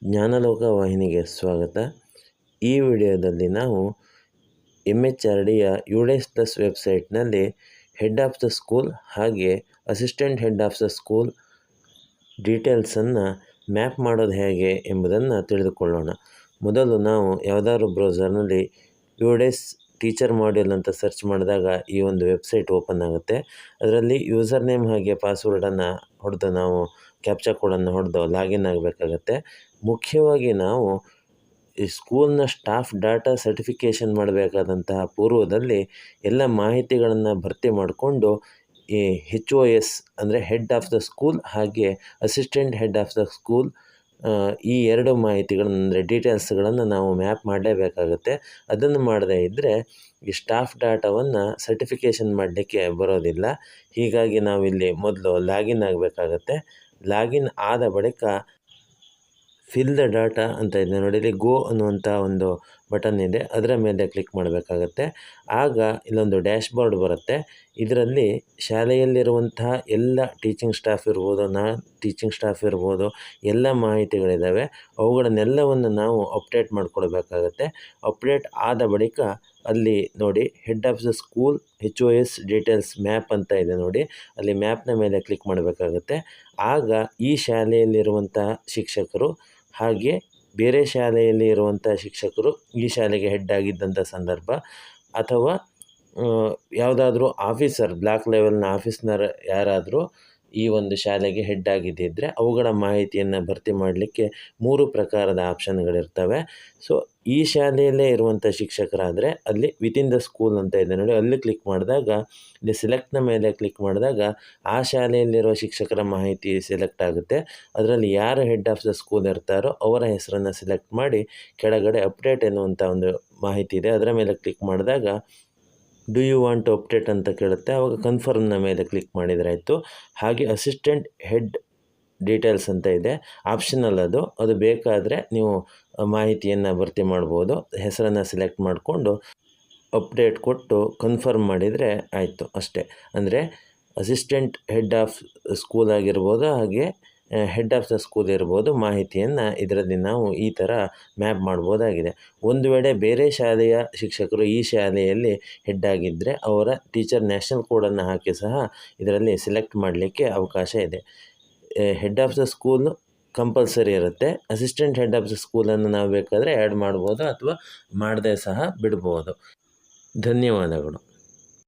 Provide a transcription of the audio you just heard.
ಜ್ಞಾನಲೋಕ ವಾಹಿನಿಗೆ ಸ್ವಾಗತ. ಈ ವಿಡಿಯೋದಲ್ಲಿ ನಾವು MHRDಯ UDES ಪ್ಲಸ್ ವೆಬ್ಸೈಟ್ನಲ್ಲಿ ಹೆಡ್ ಆಫ್ ದ ಸ್ಕೂಲ್ ಹಾಗೆ assistant head of the school ಡೀಟೇಲ್ಸನ್ನು ಮ್ಯಾಪ್ ಮಾಡೋದು ಹೇಗೆ ಎಂಬುದನ್ನು ತಿಳಿದುಕೊಳ್ಳೋಣ. ಮೊದಲು ನಾವು ಯಾವುದಾದ್ರು ಬ್ರೌಸರ್ನಲ್ಲಿ UDES ಟೀಚರ್ ಮಾಡ್ಯೂಲ್ ಅಂತ ಸರ್ಚ್ ಮಾಡಿದಾಗ ಈ ಒಂದು ವೆಬ್ಸೈಟ್ ಓಪನ್ ಆಗುತ್ತೆ. ಅದರಲ್ಲಿ ಯೂಸರ್ ನೇಮ್ ಹಾಗೆ ಪಾಸ್ವರ್ಡನ್ನು ಹೊಡೆದು ನಾವು ಕ್ಯಾಪ್ಚಾ ಕೋಡನ್ನು ಹೊಡೆದು ಲಾಗಿನ್ ಆಗಬೇಕಾಗತ್ತೆ. ಮುಖ್ಯವಾಗಿ ನಾವು ಈ ಸ್ಕೂಲ್ನ ಸ್ಟಾಫ್ ಡಾಟಾ ಸರ್ಟಿಫಿಕೇಷನ್ ಮಾಡಬೇಕಾದಂತಹ ಪೂರ್ವದಲ್ಲಿ ಎಲ್ಲ ಮಾಹಿತಿಗಳನ್ನು ಭರ್ತಿ ಮಾಡಿಕೊಂಡು ಈ HOS ಅಂದರೆ ಹೆಡ್ ಆಫ್ ದ ಸ್ಕೂಲ್ ಹಾಗೆ assistant head of the school ಈ ಎರಡು ಮಾಹಿತಿಗಳನ್ನು ಅಂದರೆ ಡೀಟೇಲ್ಸ್ಗಳನ್ನು ನಾವು ಮ್ಯಾಪ್ ಮಾಡಲೇಬೇಕಾಗುತ್ತೆ. ಅದನ್ನು ಮಾಡದೇ ಇದ್ದರೆ ಈ ಸ್ಟಾಫ್ ಡಾಟಾವನ್ನು ಸರ್ಟಿಫಿಕೇಷನ್ ಮಾಡಲಿಕ್ಕೆ ಬರೋದಿಲ್ಲ. ಹೀಗಾಗಿ ನಾವಿಲ್ಲಿ ಮೊದಲು ಲಾಗಿನ್ ಆಗಬೇಕಾಗತ್ತೆ. ಲಾಗಿನ್ ಆದ ಬಳಿಕ ಫಿಲ್ ದ ಡಾಟಾ ಅಂತ ಇದೆ ನೋಡಿ, ಇಲ್ಲಿ ಗೋ ಅನ್ನುವಂಥ ಒಂದು ಬಟನ್ ಇದೆ, ಅದರ ಮೇಲೆ ಕ್ಲಿಕ್ ಮಾಡಬೇಕಾಗತ್ತೆ. ಆಗ ಇಲ್ಲೊಂದು ಡ್ಯಾಶ್ಬೋರ್ಡ್ ಬರುತ್ತೆ. ಇದರಲ್ಲಿ ಶಾಲೆಯಲ್ಲಿರುವಂತಹ ಎಲ್ಲ ಟೀಚಿಂಗ್ ಸ್ಟಾಫ್ ಇರ್ಬೋದು, ನಾನ್ ಟೀಚಿಂಗ್ ಸ್ಟಾಫ್ ಇರ್ಬೋದು, ಎಲ್ಲ ಮಾಹಿತಿಗಳಿದ್ದಾವೆ. ಅವುಗಳನ್ನೆಲ್ಲವನ್ನು ನಾವು ಅಪ್ಡೇಟ್ ಮಾಡಿಕೊಡ್ಬೇಕಾಗತ್ತೆ. ಅಪ್ಡೇಟ್ ಆದ ಬಳಿಕ ಅಲ್ಲಿ ನೋಡಿ head of the school HOS details map ಅಂತ ಇದೆ ನೋಡಿ, ಅಲ್ಲಿ ಮ್ಯಾಪ್ನ ಮೇಲೆ ಕ್ಲಿಕ್ ಮಾಡಬೇಕಾಗತ್ತೆ. ಆಗ ಈ ಶಾಲೆಯಲ್ಲಿರುವಂತಹ ಶಿಕ್ಷಕರು ಹಾಗೆ ಬೇರೆ ಶಾಲೆಯಲ್ಲಿ ಇರುವಂಥ ಶಿಕ್ಷಕರು ಈ ಶಾಲೆಗೆ ಹೆಡ್ ಆಗಿದ್ದಂಥ ಸಂದರ್ಭ ಅಥವಾ ಯಾವುದಾದ್ರೂ ಆಫೀಸರ್ ಬ್ಲಾಕ್ ಲೆವೆಲ್ನ ಆಫೀಸ್ನರ್ ಯಾರಾದರೂ ಈ ಒಂದು ಶಾಲೆಗೆ ಹೆಡ್ ಆಗಿದ್ದಿದ್ದರೆ ಅವುಗಳ ಮಾಹಿತಿಯನ್ನು ಭರ್ತಿ ಮಾಡಲಿಕ್ಕೆ 3 ಪ್ರಕಾರದ ಆಪ್ಷನ್ಗಳಿರ್ತವೆ. ಸೊ ಈ ಶಾಲೆಯಲ್ಲೇ ಇರುವಂಥ ಶಿಕ್ಷಕರಾದರೆ ಅಲ್ಲಿ ವಿತಿನ್ ದ ಸ್ಕೂಲ್ ಅಂತ ಇದೆ ನೋಡಿ, ಅಲ್ಲಿ ಕ್ಲಿಕ್ ಮಾಡಿದಾಗ ಇಲ್ಲಿ ಸೆಲೆಕ್ಟ್ನ ಮೇಲೆ ಕ್ಲಿಕ್ ಮಾಡಿದಾಗ ಆ ಶಾಲೆಯಲ್ಲಿರುವ ಶಿಕ್ಷಕರ ಮಾಹಿತಿ ಸೆಲೆಕ್ಟ್ ಆಗುತ್ತೆ. ಅದರಲ್ಲಿ ಯಾರು ಹೆಡ್ ಆಫ್ ದ ಸ್ಕೂಲ್ ಇರ್ತಾರೋ ಅವರ ಹೆಸರನ್ನು ಸೆಲೆಕ್ಟ್ ಮಾಡಿ ಕೆಳಗಡೆ ಅಪ್ಡೇಟ್ ಎನ್ನುವಂಥ ಒಂದು ಮಾಹಿತಿ ಇದೆ, ಅದರ ಮೇಲೆ ಕ್ಲಿಕ್ ಮಾಡಿದಾಗ do you want to update ಅಂತ ಕೇಳುತ್ತೆ. ಆವಾಗ ಕನ್ಫರ್ಮ್ನ ಮೇಲೆ ಕ್ಲಿಕ್ ಮಾಡಿದರೆ ಆಯಿತು. ಹಾಗೆ ಅಸಿಸ್ಟೆಂಟ್ ಹೆಡ್ ಡೀಟೇಲ್ಸ್ ಅಂತ ಇದೆ, ಆಪ್ಷನಲ್ ಅದು ಬೇಕಾದರೆ ನೀವು ಮಾಹಿತಿಯನ್ನು ಭರ್ತಿ ಮಾಡ್ಬೋದು. ಹೆಸರನ್ನು ಸೆಲೆಕ್ಟ್ ಮಾಡಿಕೊಂಡು ಅಪ್ಡೇಟ್ ಕೊಟ್ಟು ಕನ್ಫರ್ಮ್ ಮಾಡಿದರೆ ಆಯಿತು ಅಷ್ಟೇ. ಅಂದರೆ ಅಸಿಸ್ಟೆಂಟ್ ಹೆಡ್ ಆಫ್ ಸ್ಕೂಲ್ ಆಗಿರ್ಬೋದು ಹಾಗೆ ಹೆಡ್ ಆಫ್ ದ ಸ್ಕೂಲ್ ಇರ್ಬೋದು, ಮಾಹಿತಿಯನ್ನು ಇದರಲ್ಲಿ ನಾವು ಈ ಥರ ಮ್ಯಾಪ್ ಮಾಡ್ಬೋದಾಗಿದೆ. ಒಂದು ವೇಳೆ ಬೇರೆ ಶಾಲೆಯ ಶಿಕ್ಷಕರು ಈ ಶಾಲೆಯಲ್ಲಿ ಹೆಡ್ ಆಗಿದ್ದರೆ ಅವರ ಟೀಚರ್ ನ್ಯಾಷನಲ್ ಕೋಡನ್ನು ಹಾಕಿ ಸಹ ಇದರಲ್ಲಿ ಸೆಲೆಕ್ಟ್ ಮಾಡಲಿಕ್ಕೆ ಅವಕಾಶ ಇದೆ. Head of the school compulsory ಇರುತ್ತೆ. ಅಸಿಸ್ಟೆಂಟ್ ಹೆಡ್ ಆಫ್ ದ ಸ್ಕೂಲನ್ನು ನಾವು ಬೇಕಾದರೆ ಆ್ಯಡ್ ಮಾಡ್ಬೋದು ಅಥವಾ ಮಾಡದೇ ಸಹ ಬಿಡ್ಬೋದು. ಧನ್ಯವಾದಗಳು.